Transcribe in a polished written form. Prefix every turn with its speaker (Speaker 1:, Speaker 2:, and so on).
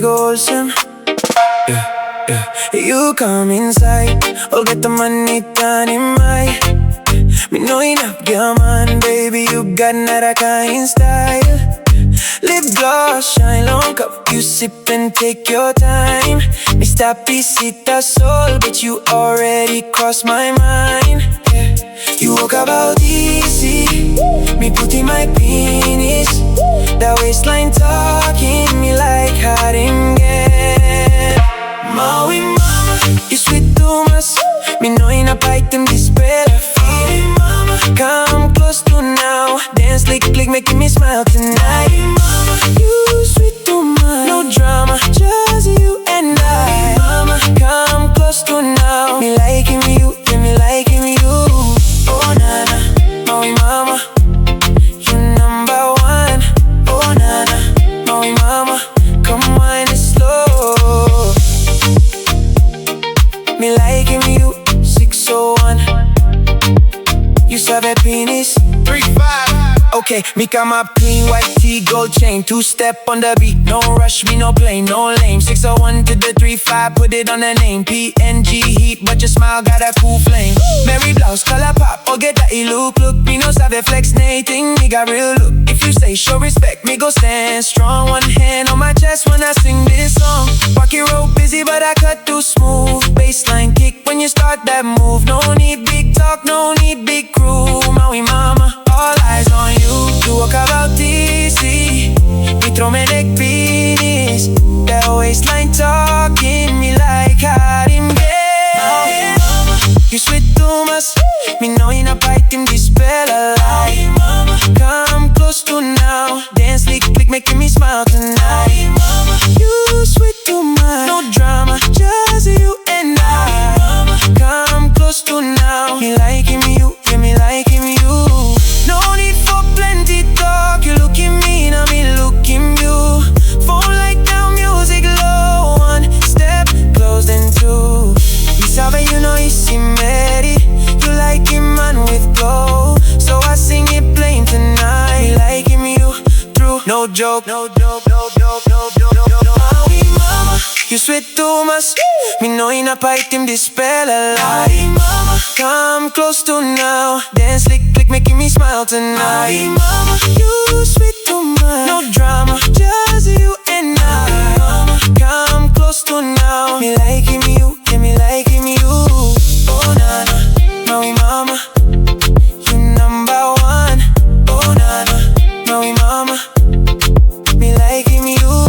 Speaker 1: go wholesome. You come inside, I'll get the money done in my. Me know enough, girl, man, baby, you got another kind style. Lip gloss, shine long cup, you sip and take your time. Mr. Pisita soul, but you already crossed my mind. You walk about easy, me put in my penis. That waistline talking me like hot him get. Maui mama, you sweet too much. Me know in a bite them this better feel. Mama, come close to now. Dance click click making me smile tonight. Mama, you sweet too much. No drama, just you and I. Mama, come close to now. Me liking you, yeah, me liking you. Oh nana, Maui mama, you number one. Oh nana, Maui mama, come wine it slow. Me liking you, 601. You serve a penis 3-5. Okay, me come up clean, white tee, gold chain. 2-step on the beat, no rush, me no plane, no lame. 601 to the 3-5, put it on the name. PNG heat, but your smile got a cool flame. Mary blouse, color pop, or get that look. Me no sabe flex, nating, me got real look. If you say show respect, me go stand strong. One hand on my chest when I sing this song. Pocket rope busy, but I cut too smooth. Baseline kick when you start that move. No need big talk, no need big crew. Maui mama, all eyes on you. You walk about DC, me throw me neck penis. That waistline talking me like hot him get. You sweet too much, me know you not biting this spell alive. Come close to now, dance click click making me smile tonight. You sweet too much, no drama, just you and I. Come close to now, me liking you, yeah, me liking you. No need for plenty talk, you look at me, now me look at you. Phone like down, music low, 1 step close then 2. We sabe you know it's married. You like him man with glow, so I sing it plain tonight. Like him you true, no joke, no joke, no joke, no joke, no joke. Maui mama, you sweet too much. Me know you not biting this spell alive. Mama, come close to now. Dance click click making me smile tonight. Mama, you sweet too much. No drama, just you and I. Mama, come close to now. Me liking you, yeah, me liking you. Oh nana, Maui mama, you number one. Oh nana, Maui mama, me liking you.